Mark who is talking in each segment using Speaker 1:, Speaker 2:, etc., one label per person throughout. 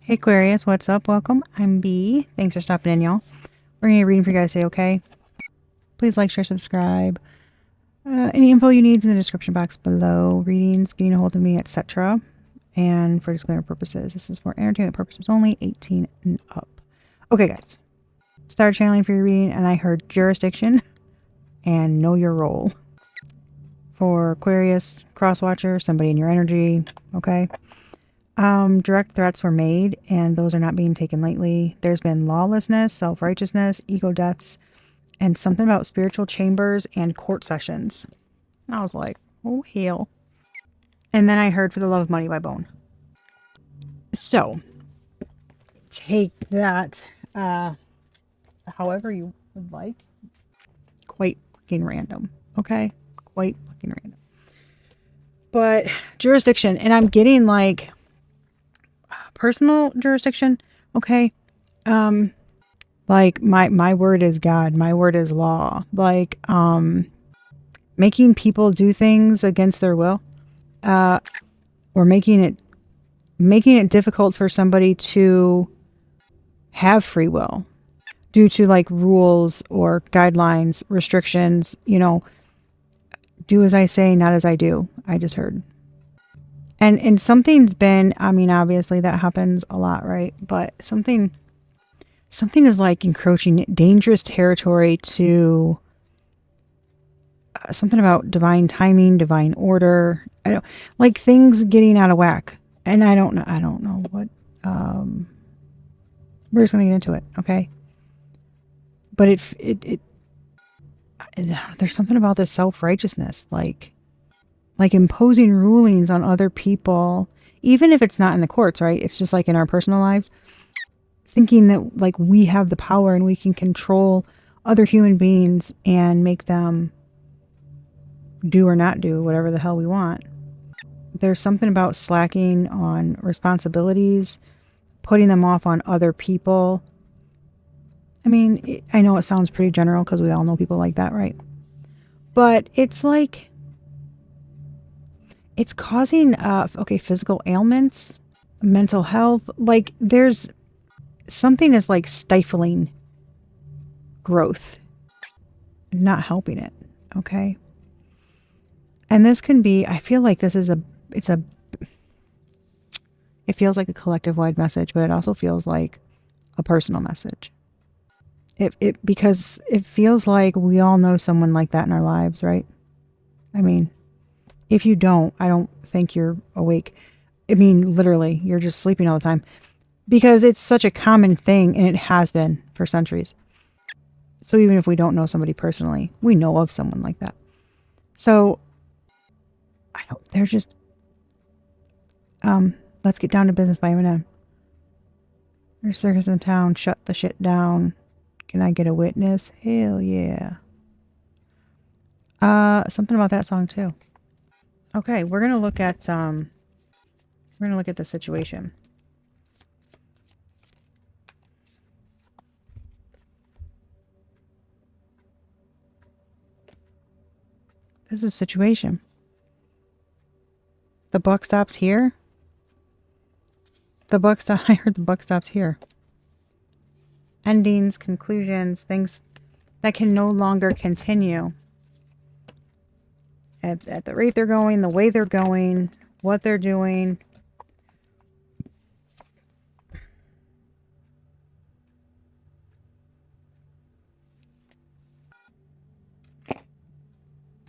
Speaker 1: Hey Aquarius, what's up? Welcome. I'm B. Thanks for stopping in, y'all. We're going to be reading for you guys today, okay? Please like, share, subscribe. Any info you need is in the description box below. Readings, getting a hold of me, etc. And for disclaimer purposes, this is for entertainment purposes only, 18 and up. Okay, guys. Started channeling for your reading, and I heard jurisdiction and know your role. For Aquarius, crosswatcher, somebody in your energy, okay? Direct threats were made, and those are not being taken lightly. There's been lawlessness, self-righteousness, ego deaths, and something about spiritual chambers and court sessions. I was like, oh, hell. And then I heard For the Love of Money by Bone. So, take that however you would like. Quite fucking random, okay? Quite fucking random. But jurisdiction, and I'm getting like personal jurisdiction, okay? Like my word is God, my word is law. Like making people do things against their will, or making it difficult for somebody to have free will due to like rules or guidelines, restrictions, do as I say, not as I do. I just heard. And something's been, I mean, obviously that happens a lot, right? But something is like encroaching dangerous territory to something about divine timing, divine order. I don't like things getting out of whack. And I don't know what, we're just going to get into it. Okay. But there's something about this self-righteousness, like imposing rulings on other people, even if it's not in the courts, right? It's just like in our personal lives, thinking that like we have the power and we can control other human beings and make them do or not do whatever the hell we want. There's something about slacking on responsibilities, putting them off on other people. I mean, I know it sounds pretty general because we all know people like that, right? But it's like, it's causing, physical ailments, mental health. Like there's something is like stifling growth, not helping it. Okay. And this can be, I feel like this is it feels like a collective wide message, but it also feels like a personal message. Because it feels like we all know someone like that in our lives, right? I mean, if you don't, I don't think you're awake. I mean, literally, you're just sleeping all the time because it's such a common thing and it has been for centuries. So even if we don't know somebody personally, we know of someone like that. So they're just, let's get down to business by Eminem. There's circus in town, shut the shit down. Can I get a witness? Hell yeah. Something about that song too. Okay, we're gonna look at the situation. This is a situation. The buck stops here. I heard the buck stops here. Endings, conclusions, things that can no longer continue. At the rate they're going, the way they're going, what they're doing.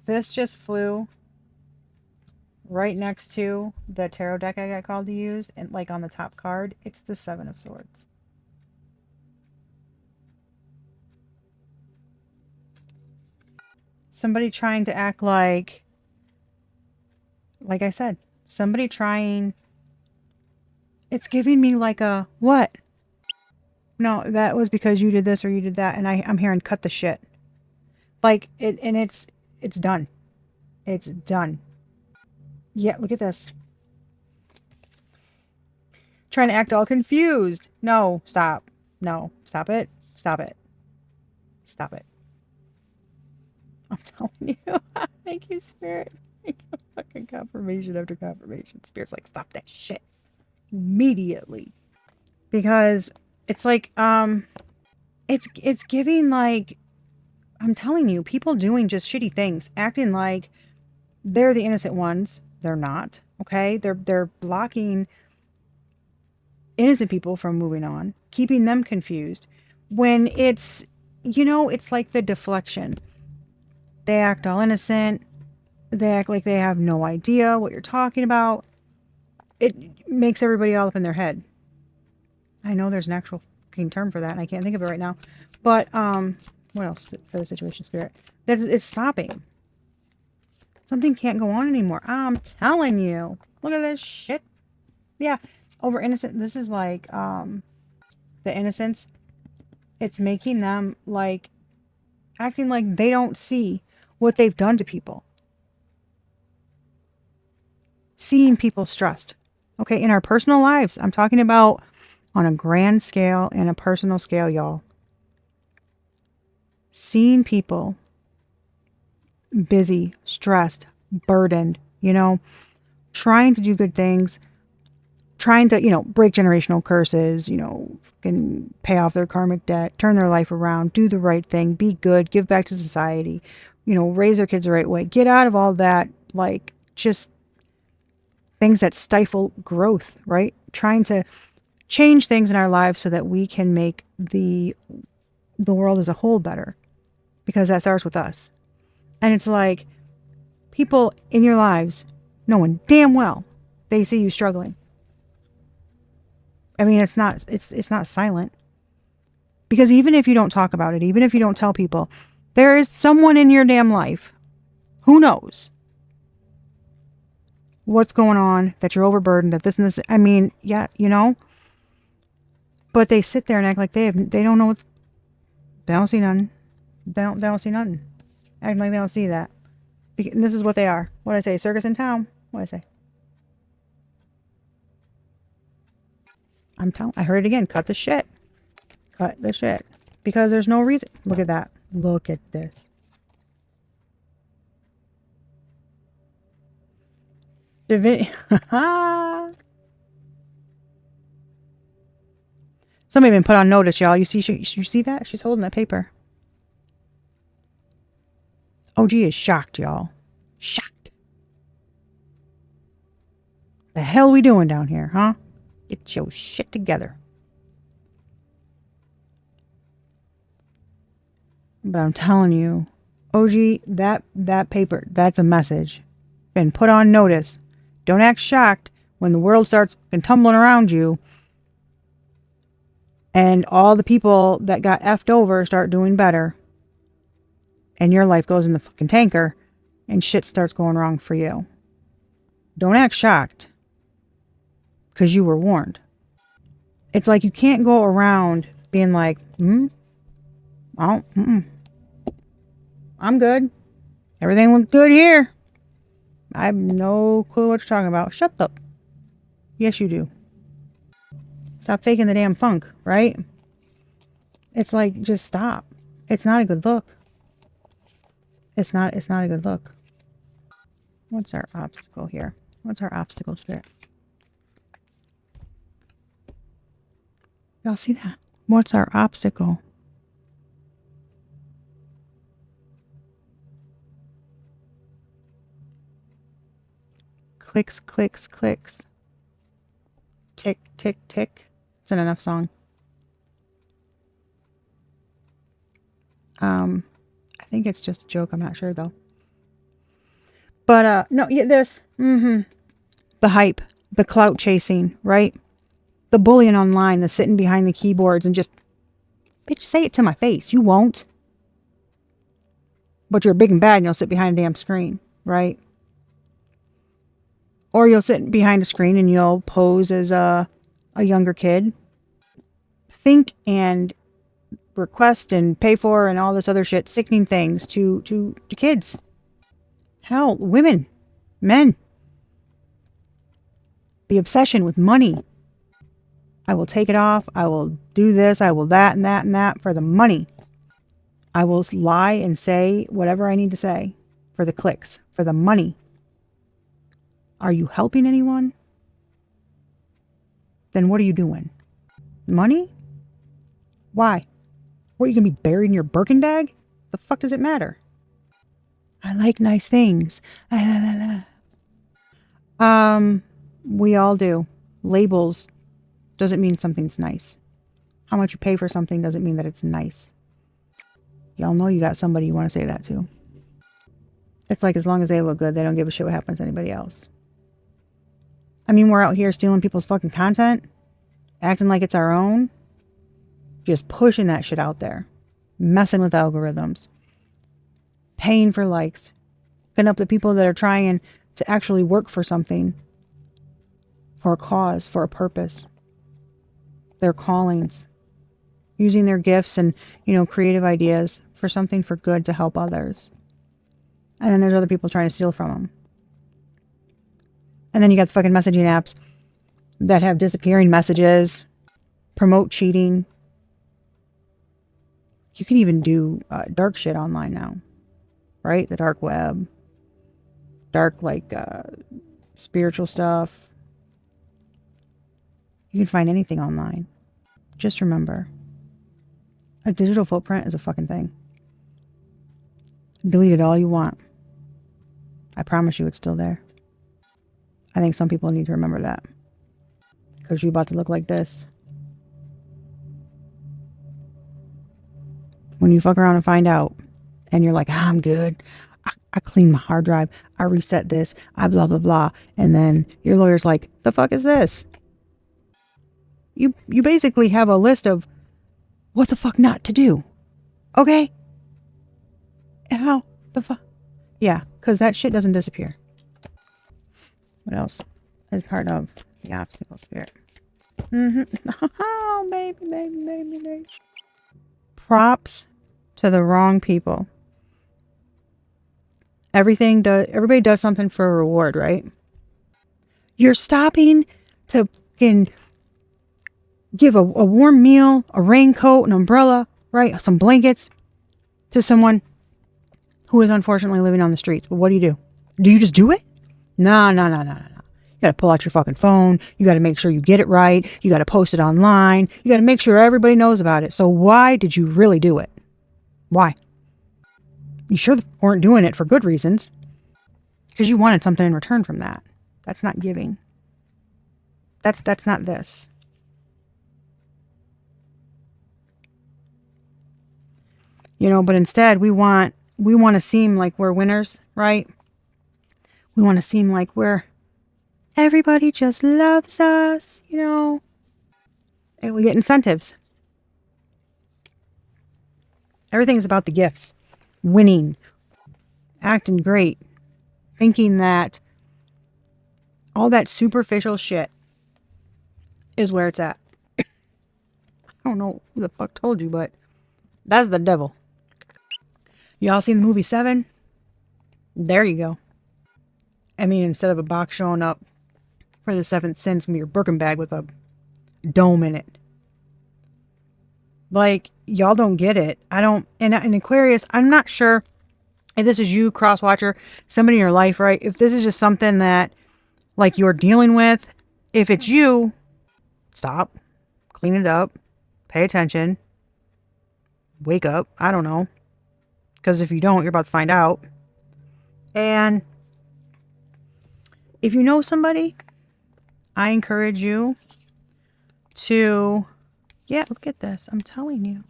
Speaker 1: This just flew right next to the tarot deck I got called to use, and like on the top card, it's the Seven of Swords. Somebody trying to act like I said, somebody trying, it's giving me like a, what? No, that was because you did this or you did that, and I'm hearing cut the shit. Like, and it's done. It's done. Yeah, look at this. Trying to act all confused. No, stop. No, stop it. Stop it. Stop it. I'm telling you. Thank you, Spirit. Fucking confirmation after confirmation. Spirit's like, stop that shit. Immediately. Because it's like, it's giving like, I'm telling you, people doing just shitty things, acting like they're the innocent ones. They're not. Okay? They're blocking innocent people from moving on, keeping them confused. When it's, it's like the deflection. They act all innocent. They act like they have no idea what you're talking about. It makes everybody all up in their head. I know there's an actual fucking term for that, and I can't think of it right now. But what else for the situation, Spirit? That it's stopping. Something can't go on anymore. I'm telling you. Look at this shit. Yeah, over innocent. This is like the innocence. It's making them like acting like they don't see what they've done to people. Seeing people stressed. Okay, in our personal lives. I'm talking about on a grand scale and a personal scale, y'all. Seeing people busy, stressed, burdened, trying to do good things, trying to, break generational curses, can pay off their karmic debt, turn their life around, do the right thing, be good, give back to society, raise their kids the right way, get out of all that, like, just things that stifle growth, right? Trying to change things in our lives so that we can make the world as a whole better, because that starts with us. And it's like people in your lives knowing damn well they see you struggling. I mean, it's not silent, because even if you don't talk about it, even if you don't tell people, there is someone in your damn life who knows what's going on, that you're overburdened, that this and this. I mean, yeah, but they sit there and act like they don't know they don't see nothing. They don't see nothing. Acting like they don't see that. And this is what they are. What did I say? Circus in town. What did I say? I heard it again. Cut the shit. Cut the shit. Because there's no reason. Look at that. Look at this. Somebody been put on notice, y'all. You see that? She's holding that paper. OG is shocked, y'all. Shocked. The hell we doing down here, huh? Get your shit together. But I'm telling you, OG, that paper, that's a message. Been put on notice. Don't act shocked when the world starts tumbling around you and all the people that got effed over start doing better. And your life goes in the fucking tanker and shit starts going wrong for you. Don't act shocked, because you were warned. It's like you can't go around being like, I'm good. Everything looks good here. I have no clue what you're talking about. Shut up. Yes, you do. Stop faking the damn funk, right? It's like, just stop. It's not a good look. It's not a good look. What's our obstacle here? What's our obstacle, Spirit? Y'all see that? What's our obstacle? Clicks, clicks, clicks. Tick, tick, tick. It's an enough song. I think it's just a joke. I'm not sure though. But no, yeah, this. The hype, the clout chasing, right? The bullying online, the sitting behind the keyboards and just, bitch, say it to my face. You won't. But you're big and bad and you'll sit behind a damn screen, right? Or you'll sit behind a screen and you'll pose as a younger kid. Think and request and pay for and all this other shit, sickening things to kids. Hell, women, men. The obsession with money. I will take it off. I will do this. I will that and that and that for the money. I will lie and say whatever I need to say for the clicks, for the money. Are you helping anyone? then what are you doing? Money? Why? What, are you going to be buried in your Birkin bag? The fuck does it matter? I like nice things. We all do. Labels doesn't mean something's nice. How much you pay for something doesn't mean that it's nice. Y'all know you got somebody you want to say that to. It's like as long as they look good, they don't give a shit what happens to anybody else. I mean, we're out here stealing people's fucking content, acting like it's our own, just pushing that shit out there, messing with algorithms, paying for likes, looking up the people that are trying to actually work for something, for a cause, for a purpose, their callings, using their gifts and, creative ideas for something for good to help others. And then there's other people trying to steal from them. And then you got the fucking messaging apps that have disappearing messages, promote cheating. You can even do dark shit online now, right? The dark web, dark spiritual stuff. You can find anything online. Just remember, a digital footprint is a fucking thing. Delete it all you want. I promise you it's still there. I think some people need to remember that. Because you're about to look like this. When you fuck around and find out, and you're like, I'm good. I cleaned my hard drive. I reset this. I blah, blah, blah. And then your lawyer's like, the fuck is this? You basically have a list of what the fuck not to do. Okay? And how the fuck? Yeah, because that shit doesn't disappear. What else is part of the obstacle spirit? Oh, baby. Props to the wrong people. Everybody does something for a reward, right? You're stopping to fucking give a warm meal, a raincoat, an umbrella, right? Some blankets to someone who is unfortunately living on the streets. But what do? Do you just do it? No. You got to pull out your fucking phone. You got to make sure you get it right. You got to post it online. You got to make sure everybody knows about it. So why did you really do it? Why? You sure weren't doing it for good reasons. Because you wanted something in return from that. That's not giving. That's not this. But instead we want to seem like we're winners, right? We want to seem like everybody just loves us, and we get incentives. Everything's about the gifts, winning, acting great, thinking that all that superficial shit is where it's at. I don't know who the fuck told you, but that's the devil. Y'all seen the movie 7? There you go. I mean, instead of a box showing up for the 7th sin, it's going to be your Birkin bag with a dome in it. Y'all don't get it. I don't. And Aquarius, I'm not sure if this is you, cross-watcher, somebody in your life, right? If this is just something that, you're dealing with. If it's you, stop. Clean it up. Pay attention. Wake up. I don't know. Because if you don't, you're about to find out. And if you know somebody, I encourage you to, look at this. I'm telling you.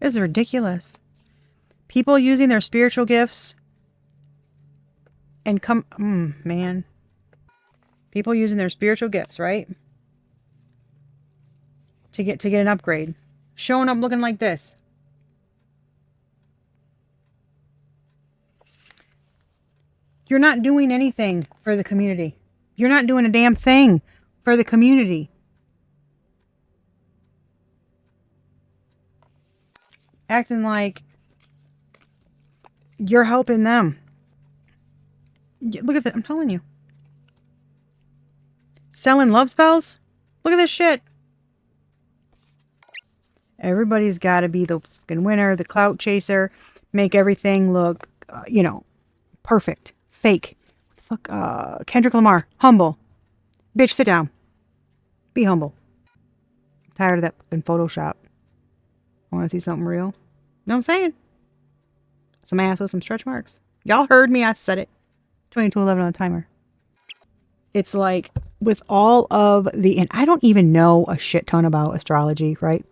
Speaker 1: This is ridiculous. People using their spiritual gifts and people using their spiritual gifts, right? To get an upgrade. Showing up looking like this. You're not doing anything for the community. You're not doing a damn thing for the community. Acting like you're helping them. Look at that. I'm telling you. Selling love spells? Look at this shit. Everybody's got to be the fucking winner, the clout chaser, make everything look, perfect. Fake. Fuck, Kendrick Lamar. Humble. Bitch, sit down. Be humble. I'm tired of that fucking Photoshop. I want to see something real. Know what I'm saying? Some ass with some stretch marks. Y'all heard me. I said it. 2211 on a timer. It's like with all of the... And I don't even know a shit ton about astrology, right?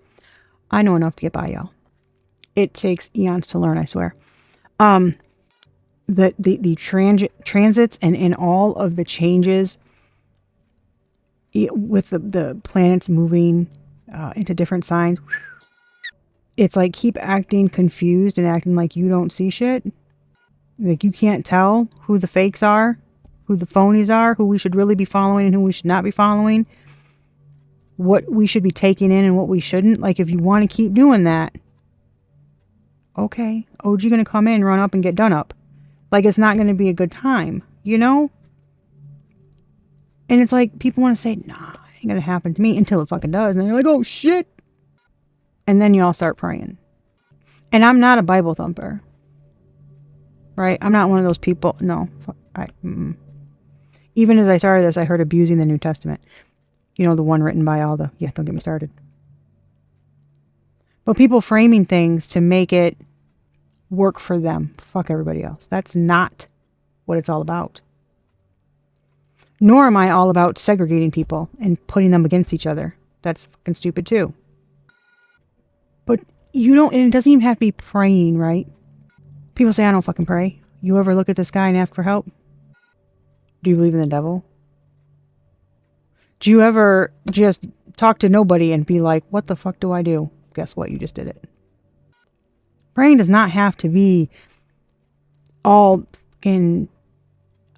Speaker 1: I know enough to get by, y'all. It takes eons to learn, I swear. The transits and in all of the changes with the planets moving into different signs, it's like keep acting confused and acting like you don't see shit. Like you can't tell who the fakes are, who the phonies are, who we should really be following and who we should not be following, what we should be taking in and what we shouldn't. Like if you want to keep doing that, okay, OG gonna come in, run up and get done up. Like it's not gonna be a good time, you know? And it's like people want to say, nah, it ain't gonna happen to me until it fucking does. And then you're like, oh shit. And then you all start praying. And I'm not a Bible thumper. Right? I'm not one of those people. No. Even as I started this, I heard abusing the New Testament. You know, the one written by all the... Yeah, don't get me started. But people framing things to make it work for them. Fuck everybody else. That's not what it's all about. Nor am I all about segregating people and putting them against each other. That's fucking stupid too. But you don't, and it doesn't even have to be praying, right? People say, I don't fucking pray. You ever look at the sky and ask for help? Do you believe in the devil? Do you ever just talk to nobody and be like, what the fuck do I do? Guess what? You just did it. Praying does not have to be all fucking,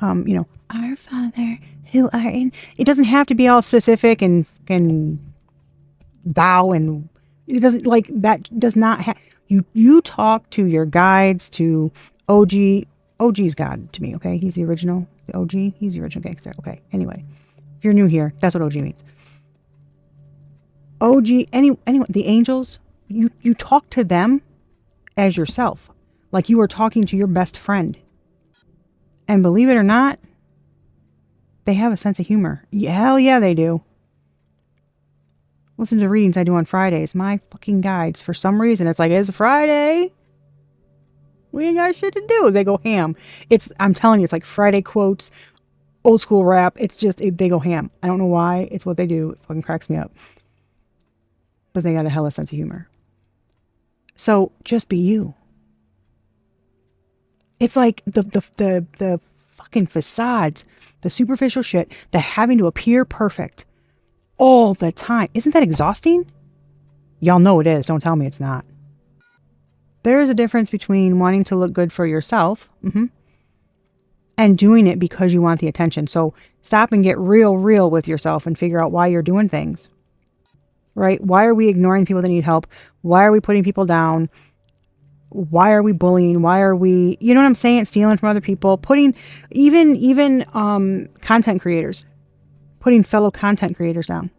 Speaker 1: our Father who art in. It doesn't have to be all specific and thou and it doesn't like that does not have you talk to your guides, to OG's God to me, okay? He's the original. The OG, he's the original gangster. Okay. Anyway. If you're new here, that's what OG means. OG, anyone, the angels, you talk to them as yourself. Like you are talking to your best friend. And believe it or not, they have a sense of humor. Yeah, hell yeah, they do. Listen to readings I do on Fridays. My fucking guides. For some reason, it's like, it's Friday. We ain't got shit to do. They go ham. I'm telling you, it's like Friday quotes, old school rap. It's just, they go ham. I don't know why. It's what they do. It fucking cracks me up. But they got a hella sense of humor. So just be you. It's like the fucking facades, the superficial shit, the having to appear perfect all the time. Isn't that exhausting? Y'all know it is. Don't tell me it's not. There is a difference between wanting to look good for yourself and doing it because you want the attention. So stop and get real with yourself and figure out why you're doing things. Right? Why are we ignoring people that need help? Why are we putting people down? Why are we bullying? Why are we, you know what I'm saying? Stealing from other people, putting even content creators, putting fellow content creators down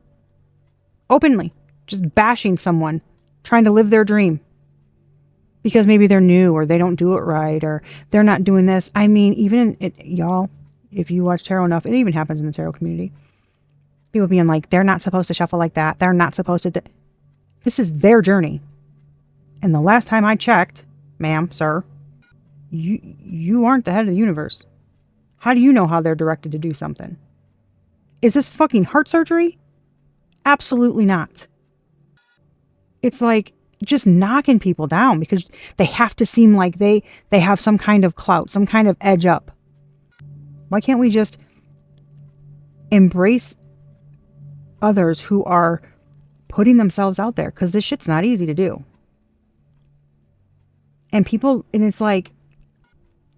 Speaker 1: openly, just bashing someone trying to live their dream because maybe they're new or they don't do it right or they're not doing this. I mean, y'all, if you watch tarot enough, it even happens in the tarot community. People being like, they're not supposed to shuffle like that. They're not supposed to. This is their journey. And the last time I checked, ma'am, sir, you aren't the head of the universe. How do you know how they're directed to do something? Is this fucking heart surgery? Absolutely not. It's like just knocking people down because they have to seem like they have some kind of clout, some kind of edge up. Why can't we just embrace others who are putting themselves out there? Because this shit's not easy to do. And it's like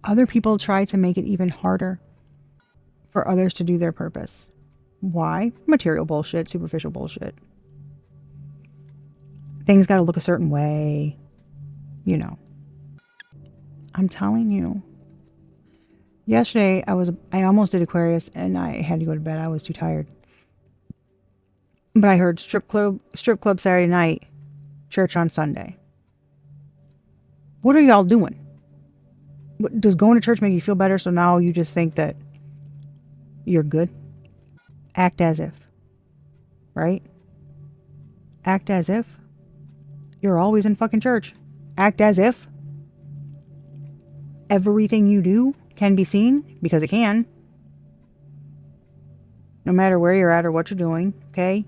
Speaker 1: other people try to make it even harder for others to do their purpose. Why? Material bullshit, superficial bullshit. Things got to look a certain way. You know. I'm telling you. Yesterday, I almost did Aquarius and I had to go to bed. I was too tired. But I heard strip club Saturday night, church on Sunday. What are y'all doing? Does going to church make you feel better? So now you just think that you're good? Act as if. right? Act as if you're always in fucking church. Act as if everything you do can be seen, because it can. No matter where you're at or what you're doing, okay?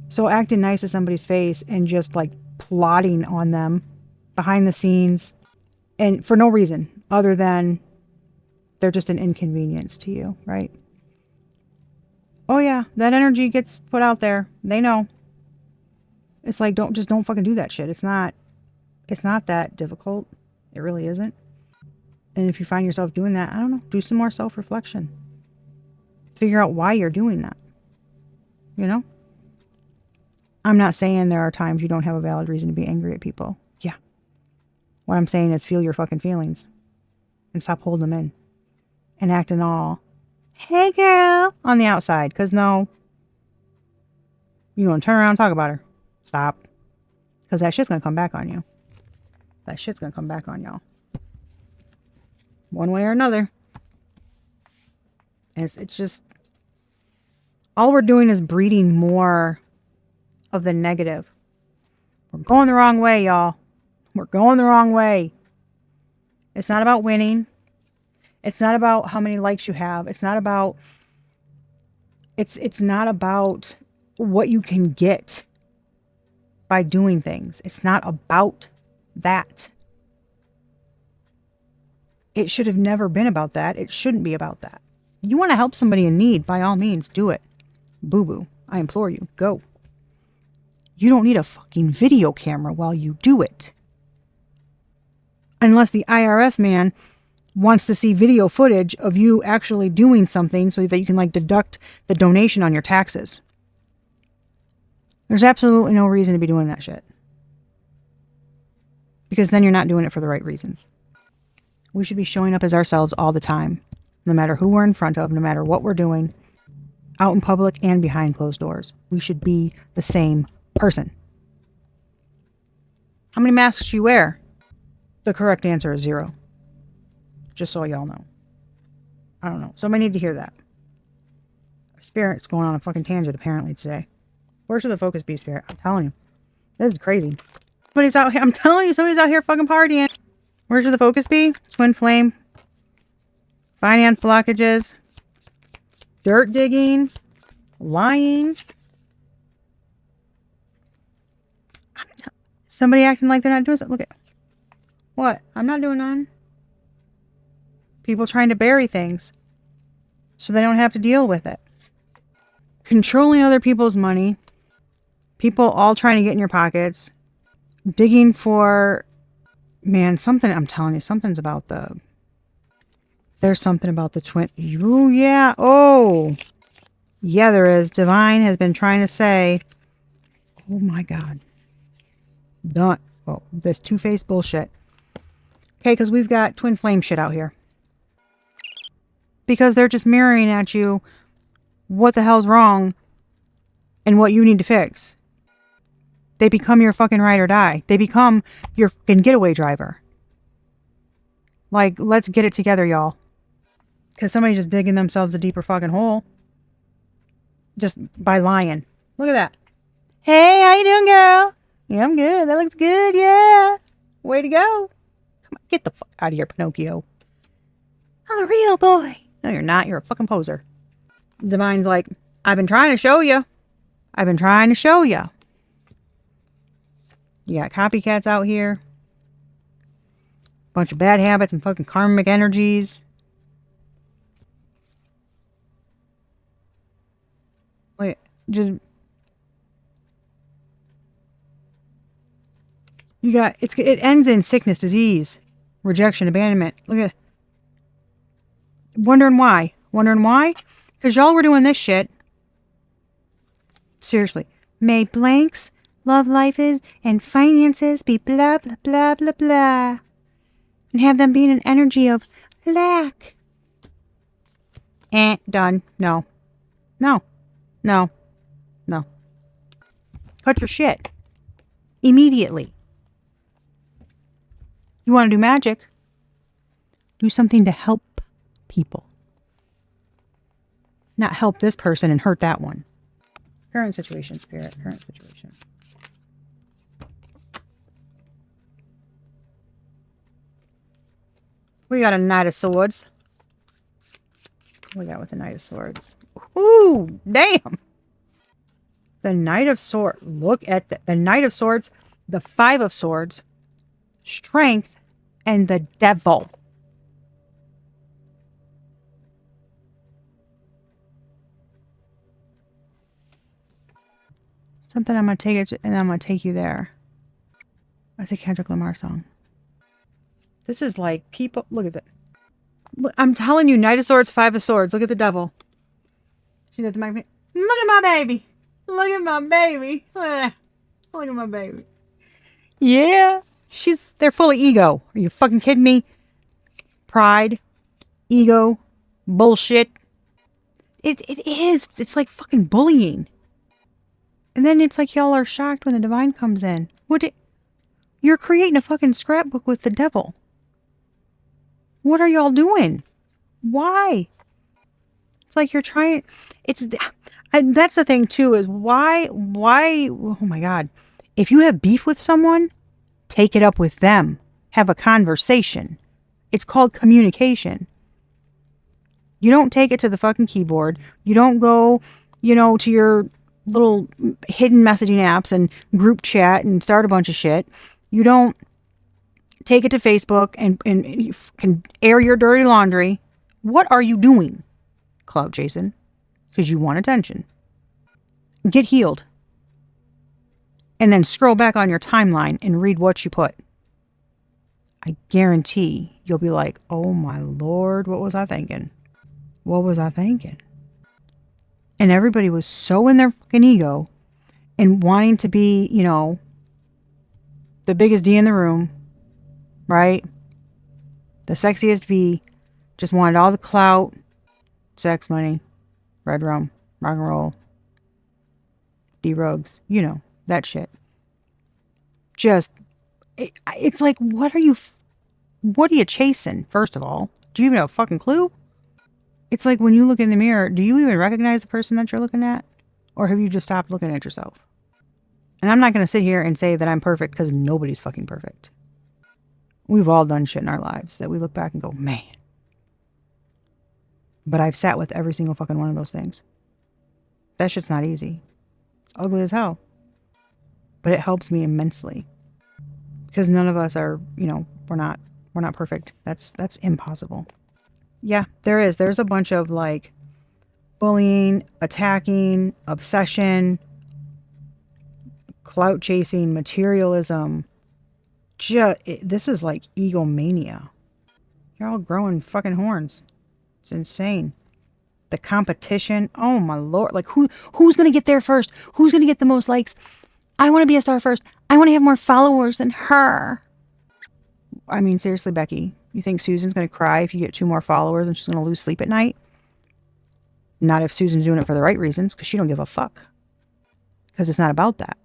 Speaker 1: So acting nice to somebody's face and just like plotting on them behind the scenes and for no reason other than they're just an inconvenience to you, right? Oh yeah, that energy gets put out there. They know. It's like, don't fucking do that shit. It's not that difficult. It really isn't. And if you find yourself doing that, I don't know, do some more self-reflection. Figure out why you're doing that. You know? I'm not saying there are times you don't have a valid reason to be angry at people. Yeah. What I'm saying is feel your fucking feelings. And stop holding them in. And acting all, hey girl, on the outside. Because no. You're going to turn around and talk about her. Stop. Because that shit's going to come back on you. That shit's going to come back on y'all. One way or another. And it's just, all we're doing is breeding more of the negative. We're going the wrong way, y'all. We're going the wrong way. It's not about winning. It's not about how many likes you have. It's not about what you can get by doing things. It's not about that. It should have never been about that. It shouldn't be about that. You want to help somebody in need, by all means, do it. Boo-boo. I implore you, go. You don't need a fucking video camera while you do it. Unless the IRS man wants to see video footage of you actually doing something so that you can like deduct the donation on your taxes. There's absolutely no reason to be doing that shit. Because then you're not doing it for the right reasons. We should be showing up as ourselves all the time. No matter who we're in front of, no matter what we're doing, out in public and behind closed doors. We should be the same person. How many masks do you wear? The correct answer is 0. Just so y'all know. I don't know. Somebody need to hear that. Spirit's going on a fucking tangent apparently today. Where should the focus be, Spirit? I'm telling you. This is crazy. Somebody's out here. I'm telling you, somebody's out here fucking partying. Where should the focus be? Twin flame. Finance blockages. Dirt digging. Lying. Somebody acting like they're not doing something. Look at. What? I'm not doing none. People trying to bury things so they don't have to deal with it. Controlling other people's money. People all trying to get in your pockets. Digging for, man, something, I'm telling you, something's about the, there's something about the twin. Oh, yeah. Oh, yeah, there is. Divine has been trying to say, oh my God. Done. Oh, this two-faced bullshit. Okay, because we've got twin flame shit out here. Because they're just mirroring at you what the hell's wrong and what you need to fix. They become your fucking ride or die. They become your fucking getaway driver. Like, let's get it together, y'all. Because somebody's just digging themselves a deeper fucking hole. Just by lying. Look at that. Hey, how you doing, girl? Yeah, I'm good. That looks good, yeah. Way to go. Come on, get the fuck out of here, Pinocchio. I'm a real boy. No, you're not. You're a fucking poser. Divine's like, I've been trying to show you. I've been trying to show you. You got copycats out here. Bunch of bad habits and fucking karmic energies. Wait, just... You got... It ends in sickness, disease, rejection, abandonment. Look at... Wondering why. Wondering why? Because y'all were doing this shit. Seriously. May blanks... love life is, and finances be blah, blah, blah, blah, blah. And have them be in an energy of lack. Done. No. No. No. No. Cut your shit. Immediately. You want to do magic? Do something to help people. Not help this person and hurt that one. Current situation, Spirit. Current situation. We got a Knight of Swords. What we got with the Knight of Swords? Ooh, damn! The Knight of Swords. Look at the Knight of Swords, the Five of Swords, Strength, and the Devil. Something I'm going to take it, and I'm going to take you there. That's a Kendrick Lamar song. This is like people. Look at that. I'm telling you, Knight of Swords, Five of Swords. Look at the Devil. She's at the microphone. Look at my baby. Look at my baby. Look at my baby. Yeah. They're full of ego. Are you fucking kidding me? Pride. Ego. Bullshit. It is. It's like fucking bullying. And then it's like y'all are shocked when the divine comes in. You're creating a fucking scrapbook with the devil. What are y'all doing? Why? It's like you're trying. That's the thing too, is why, oh my God. If you have beef with someone, take it up with them. Have a conversation. It's called communication. You don't take it to the fucking keyboard. You don't go, to your little hidden messaging apps and group chat and start a bunch of shit. You don't take it to Facebook and you can air your dirty laundry. What are you doing, Clout Jason? Because you want attention. Get healed. And then scroll back on your timeline and read what you put. I guarantee you'll be like, oh my Lord, what was I thinking? What was I thinking? And everybody was so in their fucking ego and wanting to be, the biggest D in the room, right? The sexiest V, just wanted all the clout, sex, money, red rum, rock and roll, D-rugs, that shit. It's like, what are you chasing, first of all? Do you even have a fucking clue? It's like when you look in the mirror, do you even recognize the person that you're looking at? Or have you just stopped looking at yourself? And I'm not going to sit here and say that I'm perfect, because nobody's fucking perfect. We've all done shit in our lives that we look back and go, man. But I've sat with every single fucking one of those things. That shit's not easy. It's ugly as hell. But it helps me immensely. Because none of us are, we're not perfect. That's impossible. Yeah, there's a bunch of like bullying, attacking, obsession, clout chasing, materialism. This is like egomania. You're all growing fucking horns. It's insane. The competition. Oh my Lord. Like who's going to get there first? Who's going to get the most likes? I want to be a star first. I want to have more followers than her. I mean, seriously, Becky, you think Susan's going to cry if you get 2 more followers and she's going to lose sleep at night? Not if Susan's doing it for the right reasons, because she don't give a fuck. Because it's not about that.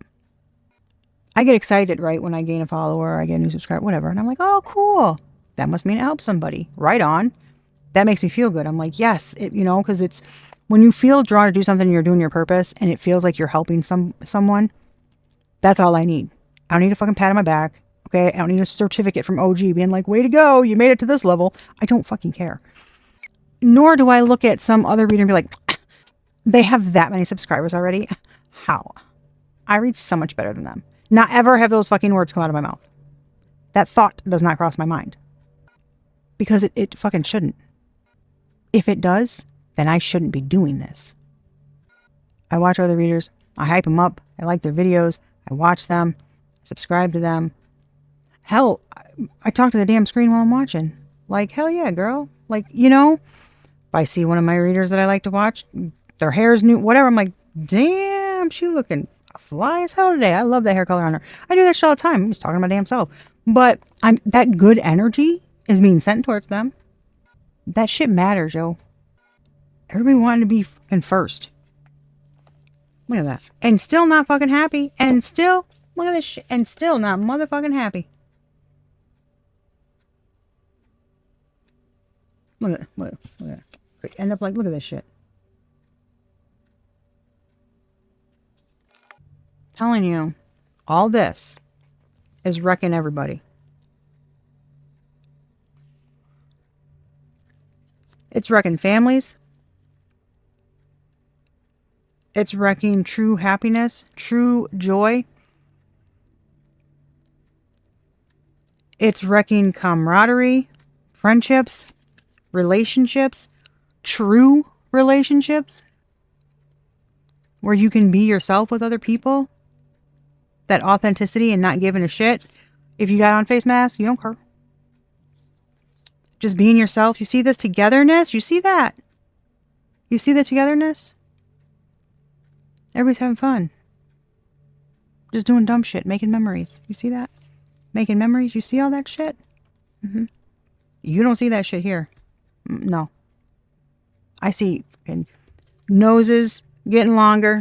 Speaker 1: I get excited, right, when I gain a follower, I get a new subscriber, whatever. And I'm like, oh, cool. That must mean it helps somebody. Right on. That makes me feel good. I'm like, yes, because it's when you feel drawn to do something and you're doing your purpose and it feels like you're helping someone, that's all I need. I don't need a fucking pat on my back. Okay, I don't need a certificate from OG being like, way to go, you made it to this level. I don't fucking care. Nor do I look at some other reader and be like, they have that many subscribers already. How? I read so much better than them. Not ever have those fucking words come out of my mouth. That thought does not cross my mind. Because it fucking shouldn't. If it does, then I shouldn't be doing this. I watch other readers. I hype them up. I like their videos. I watch them. Subscribe to them. Hell, I talk to the damn screen while I'm watching. Like, hell yeah, girl. Like, if I see one of my readers that I like to watch, their hair's new, whatever, I'm like, damn, she looking fly as hell today. I love that hair color on her. I do that shit all the time. I'm just talking to my damn self. But that good energy is being sent towards them. That shit matters, yo. Everybody wanting to be fucking first. Look at that. And still not fucking happy. And still, look at this shit. And still not motherfucking happy. Look at that. End up like, look at this shit. Telling you, all this is wrecking everybody. It's wrecking families. It's wrecking true happiness, true joy. It's wrecking camaraderie, friendships, relationships, true relationships, where you can be yourself with other people. That authenticity and not giving a shit. If you got on face mask, you don't care. Just being yourself. You see this togetherness? You see that? You see the togetherness? Everybody's having fun. Just doing dumb shit, making memories. You see that? Making memories. You see all that shit? You don't see that shit here. No. I see noses getting longer.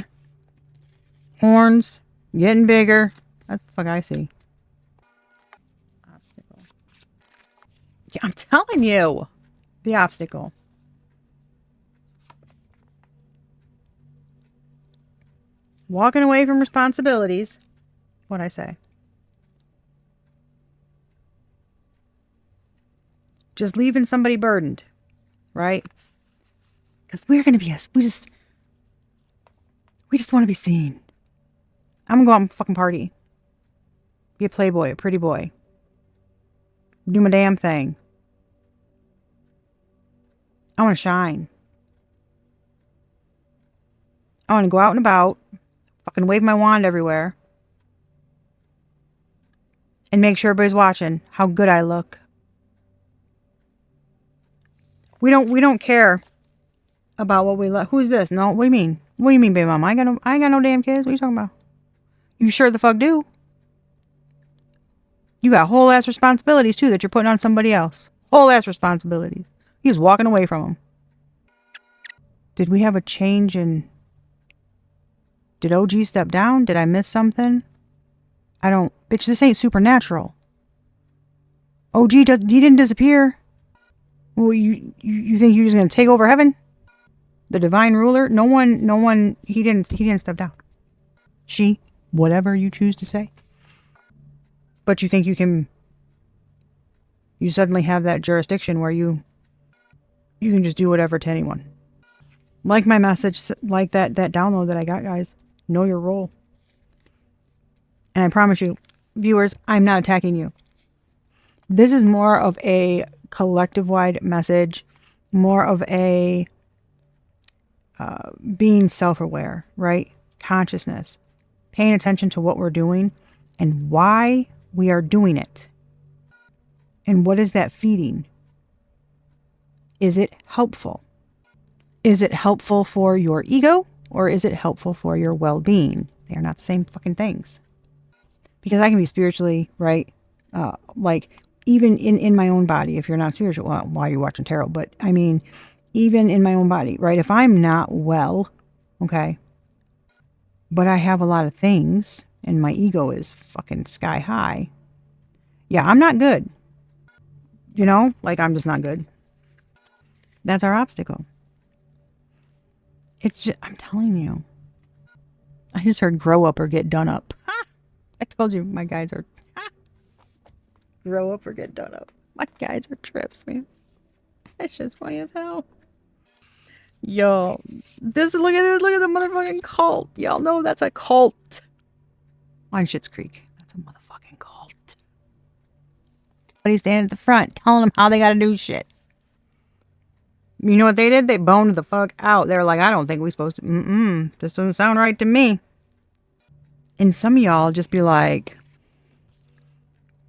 Speaker 1: Horns getting bigger. That's the fuck I see. Obstacle. Yeah, I'm telling you. The obstacle. Walking away from responsibilities. What'd I say? Just leaving somebody burdened. Right? Because we're going to be us. We just want to be seen. I'm going to go out and fucking party. Be a playboy, a pretty boy. Do my damn thing. I want to shine. I want to go out and about. Fucking wave my wand everywhere. And make sure everybody's watching how good I look. We don't care about what we look. Who's this? No, what do you mean? What do you mean, baby mama? I ain't got no damn kids. What are you talking about? You sure the fuck do. You got whole ass responsibilities too that you're putting on somebody else. Whole ass responsibilities. He was walking away from them. Did we have a change in... Did OG step down? Did I miss something? I don't... Bitch, this ain't supernatural. He didn't disappear. Well, you think you're just gonna take over heaven? The divine ruler? No one, he didn't step down. She, whatever you choose to say. But you think you suddenly have that jurisdiction where you can just do whatever to anyone. Like my message, like that download that I got, guys. Know your role. And I promise you, viewers, I'm not attacking you. This is more of a collective-wide message, more of a being self-aware, right? Consciousness. Paying attention to what we're doing and why we are doing it. And what is that feeding? Is it helpful? Is it helpful for your ego or is it helpful for your well-being? They are not the same fucking things. Because I can be spiritually, right? Like, even in my own body, if you're not spiritual, well, while you're watching tarot, but I mean, even in my own body, right? If I'm not well, okay, but I have a lot of things and my ego is fucking sky high, yeah, I'm not good. You know, like I'm just not good. That's our obstacle. It's just, I'm telling you. I just heard grow up or get done up. Ha! I told you my guys are grow up or get done up. My guys are trips, man. That's just funny as hell. Yo, look at the motherfucking cult. Y'all know that's a cult. On Schitt's Creek. That's a motherfucking cult. But he's standing at the front telling them how they gotta do shit. You know what they did? They boned the fuck out. They were like, I don't think we're supposed to. This doesn't sound right to me. And some of y'all just be like,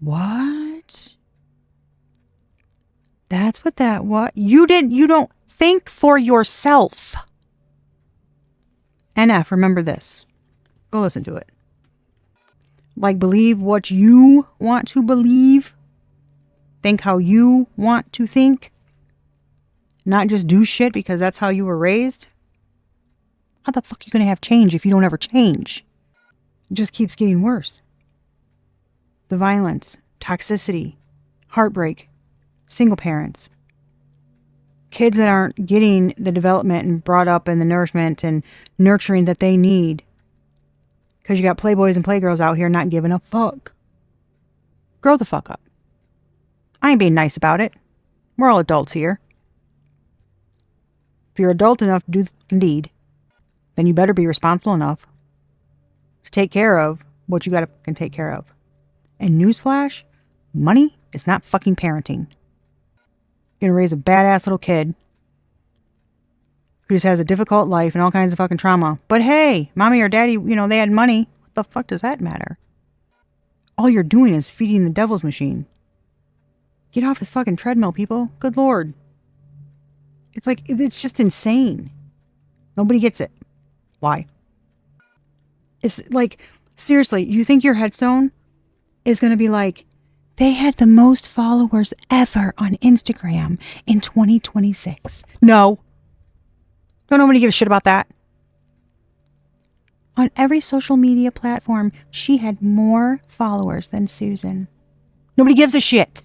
Speaker 1: what? That's what? You don't think for yourself. NF, remember this. Go listen to it. Like, believe what you want to believe. Think how you want to think. Not just do shit because that's how you were raised. How the fuck are you going to have change if you don't ever change? It just keeps getting worse. The violence, toxicity, heartbreak, single parents, kids that aren't getting the development and brought up and the nourishment and nurturing that they need. Because you got playboys and playgirls out here not giving a fuck. Grow the fuck up. I ain't being nice about it. We're all adults here. If you're adult enough to do the deed, then you better be responsible enough to take care of what you gotta fucking take care of. And newsflash, money is not fucking parenting. You're gonna raise a badass little kid who just has a difficult life and all kinds of fucking trauma. But hey, mommy or daddy, they had money. What the fuck does that matter? All you're doing is feeding the devil's machine. Get off his fucking treadmill, people. Good Lord. It's like, it's just insane. Nobody gets it. Why? It's like, seriously, you think your headstone is going to be like, they had the most followers ever on Instagram in 2026. No. Don't nobody give a shit about that. On every social media platform, she had more followers than Susan. Nobody gives a shit.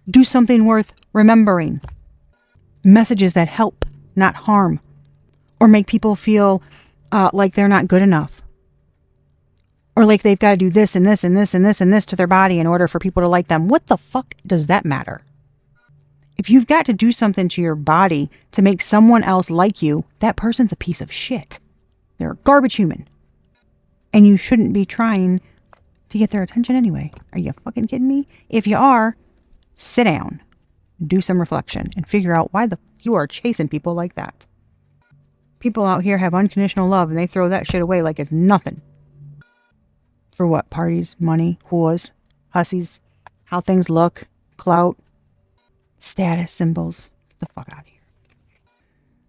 Speaker 1: Do something worth remembering. Messages that help, not harm. Or make people feel like they're not good enough. Or like they've got to do this and this and this and this and this to their body in order for people to like them. What the fuck does that matter? If you've got to do something to your body to make someone else like you, that person's a piece of shit. They're a garbage human. And you shouldn't be trying to get their attention anyway. Are you fucking kidding me? If you are, sit down, do some reflection, and figure out why the fuck you are chasing people like that. People out here have unconditional love, and they throw that shit away like it's nothing. For what? Parties, money, whores, hussies, how things look, clout, status symbols. Get the fuck out of here.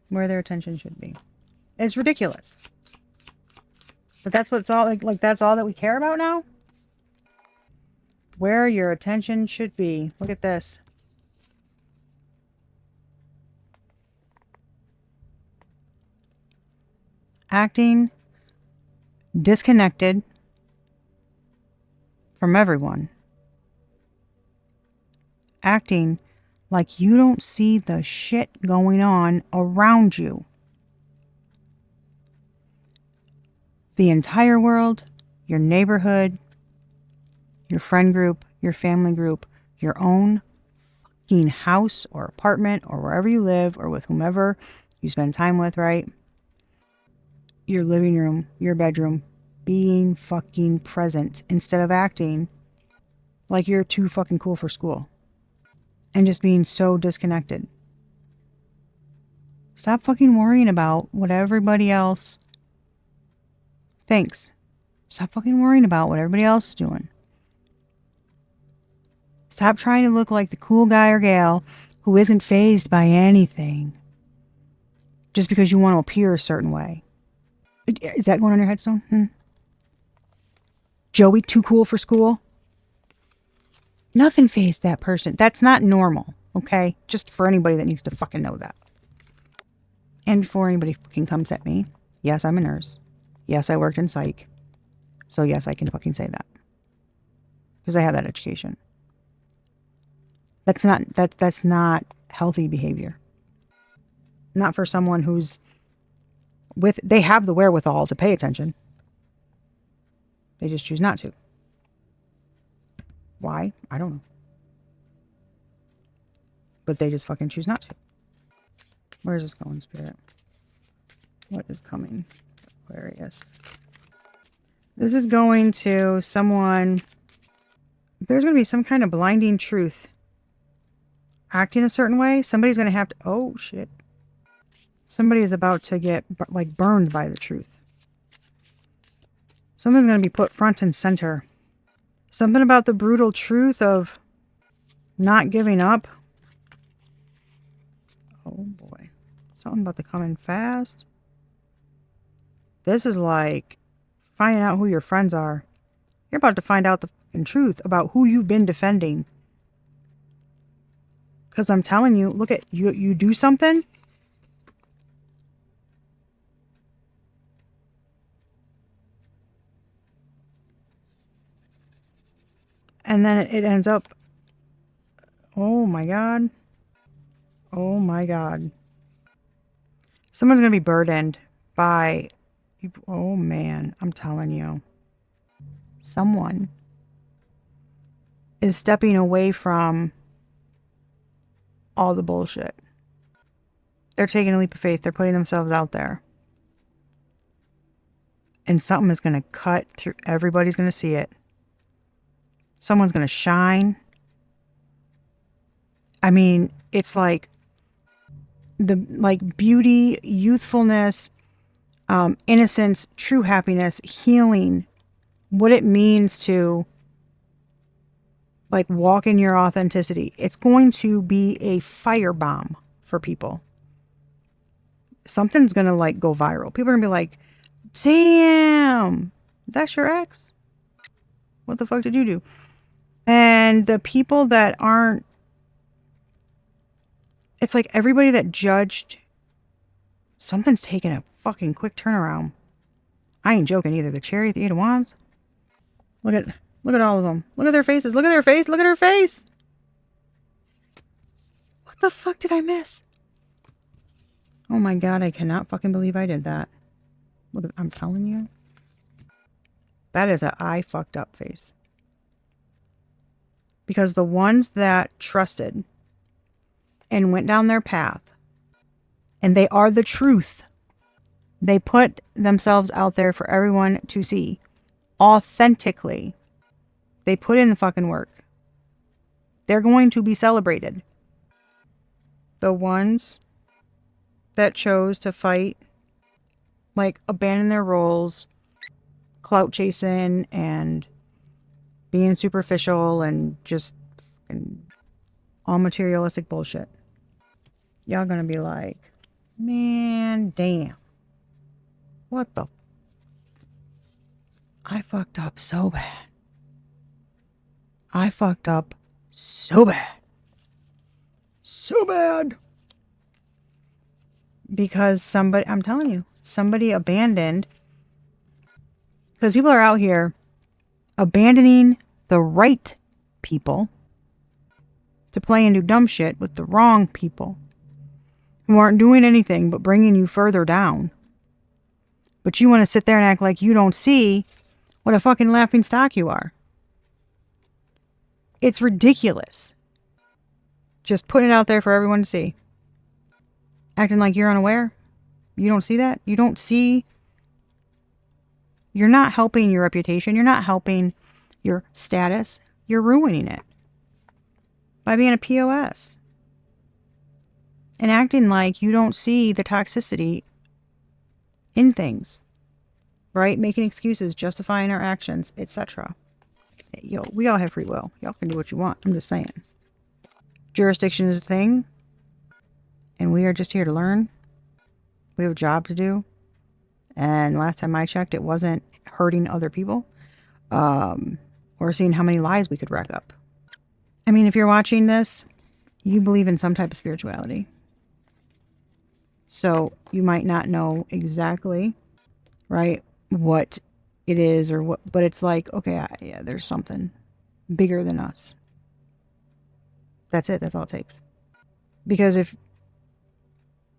Speaker 1: Where their attention should be. It's ridiculous. But that's what's all like that's all that we care about now? Where your attention should be. Look at this. Acting disconnected from everyone. Acting like you don't see the shit going on around you. The entire world, your neighborhood, your friend group, your family group, your own fucking house or apartment or wherever you live or with whomever you spend time with, right? Your living room, your bedroom, being fucking present instead of acting like you're too fucking cool for school and just being so disconnected. Stop fucking worrying about what everybody else thinks. Stop fucking worrying about what everybody else is doing. Stop trying to look like the cool guy or gal who isn't fazed by anything just because you want to appear a certain way. Is that going on your headstone? Joey, too cool for school? Nothing fazed that person. That's not normal, okay? Just for anybody that needs to fucking know that. And before anybody fucking comes at me, yes, I'm a nurse. Yes, I worked in psych. So yes, I can fucking say that. Because I have that education. That's not healthy behavior. Not for someone who's they have the wherewithal to pay attention. They just choose not to. Why? I don't know. But they just fucking choose not to. Where's this going, Spirit? What is coming? Aquarius. This is going to someone. There's going to be some kind of blinding truth. Acting a certain way. Somebody's going to have to. Oh, shit. Somebody is about to get like burned by the truth. Something's going to be put front and center. Something about the brutal truth of not giving up. Oh boy. Something about the coming fast. This is like finding out who your friends are. You're about to find out the fucking truth about who you've been defending. Because I'm telling you, look at you do something. And then it ends up, oh my God. Oh my God. Someone's going to be burdened by Oh man, I'm telling you. Someone is stepping away from all the bullshit. They're taking a leap of faith. They're putting themselves out there. And something is going to cut through. Everybody's going to see it. Someone's going to shine. I mean, it's like beauty, youthfulness, innocence, true happiness, healing, what it means to like walk in your authenticity. It's going to be a firebomb for people. Something's going to like go viral. People are going to be like, damn, that's your ex? What the fuck did you do? And the people that aren't, it's like everybody that judged, something's taking a fucking quick turnaround. I ain't joking either. The Chariot, the Eight of Wands. Look at all of them. Look at their faces. Look at their face. Look at her face. What the fuck did I miss? Oh my God, I cannot fucking believe I did that. Look, I'm telling you. That is a I fucked up face. Because the ones that trusted and went down their path, and they are the truth. They put themselves out there for everyone to see. Authentically. They put in the fucking work. They're going to be celebrated. The ones that chose to fight, like abandon their roles, clout chasing and being superficial and just all materialistic bullshit. Y'all gonna be like, man, damn. What the? I fucked up so bad. I fucked up so bad. So bad. Because somebody, I'm telling you, somebody abandoned. Because people are out here abandoning the right people to play and do dumb shit with the wrong people who aren't doing anything but bringing you further down. But you want to sit there and act like you don't see what a fucking laughing stock you are. It's ridiculous. Just putting it out there for everyone to see. Acting like you're unaware. You don't see that? You don't see. You're not helping your reputation. You're not helping your status. You're ruining it. By being a POS. And acting like you don't see the toxicity in things. Right? Making excuses, justifying our actions, etc. Yo, we all have free will. Y'all can do what you want. I'm just saying. Jurisdiction is a thing. And we are just here to learn. We have a job to do. And last time I checked, it wasn't hurting other people. Or seeing how many lies we could rack up. I mean, if you're watching this, you believe in some type of spirituality. So you might not know exactly, right, what it is or what, but it's like, okay, yeah, there's something bigger than us. That's it. That's all it takes. Because if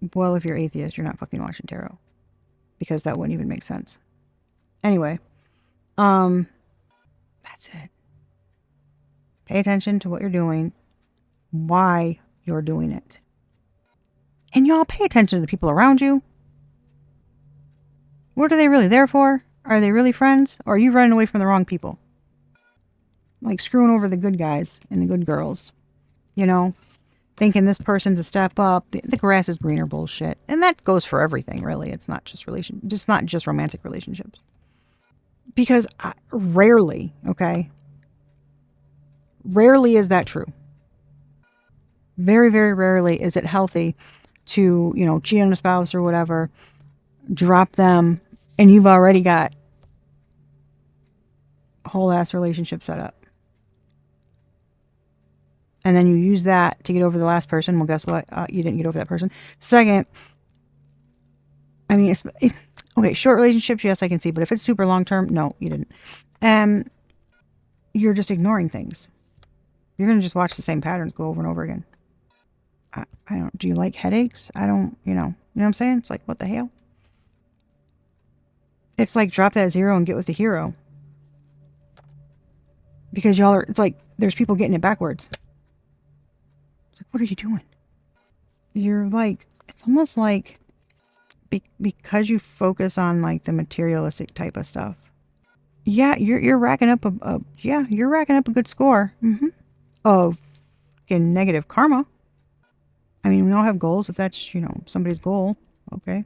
Speaker 1: you're atheist, you're not fucking watching tarot. Because that wouldn't even make sense. Anyway, that's it. Pay attention to what you're doing, why you're doing it. And y'all pay attention to the people around you. What are they really there for? Are they really friends? Or are you running away from the wrong people? Like screwing over the good guys and the good girls. You know? Thinking this person's a step up. The grass is greener bullshit. And that goes for everything, really. It's not just not just romantic relationships. Because rarely, okay? Rarely is that true. Very, very rarely is it healthy to, cheat on a spouse or whatever, drop them, and you've already got a whole ass relationship set up. And then you use that to get over the last person. Well, guess what? You didn't get over that person. Second, I mean, okay, short relationships, yes, I can see. But if it's super long term, no, you didn't. You're just ignoring things. You're going to just watch the same patterns go over and over again. I don't, do you like headaches? I don't, you know what I'm saying? It's like, what the hell? It's like drop that 0 and get with the hero. Because y'all are, it's like there's people getting it backwards. It's like, what are you doing? You're like, it's almost like because you focus on like the materialistic type of stuff. Yeah, you're racking up you're racking up a good score. Of negative karma. I mean, we all have goals if that's, somebody's goal. Okay.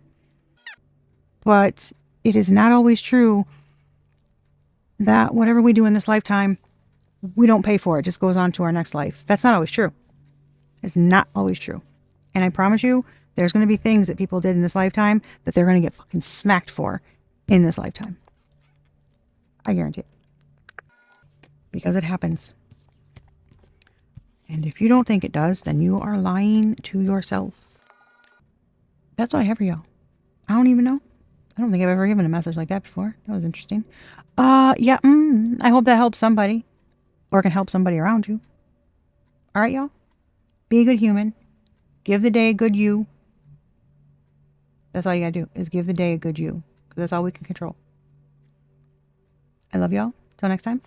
Speaker 1: But it is not always true that whatever we do in this lifetime, we don't pay for it. It just goes on to our next life. That's not always true. It's not always true. And I promise you, there's going to be things that people did in this lifetime that they're going to get fucking smacked for in this lifetime. I guarantee it. Because it happens. And if you don't think it does, then you are lying to yourself. That's what I have for y'all. I don't even know. I don't think I've ever given a message like that before. That was interesting. Yeah, I hope that helps somebody. Or can help somebody around you. Alright, y'all? Be a good human. Give the day a good you. That's all you gotta do, is give the day a good you. Because that's all we can control. I love y'all. Till next time.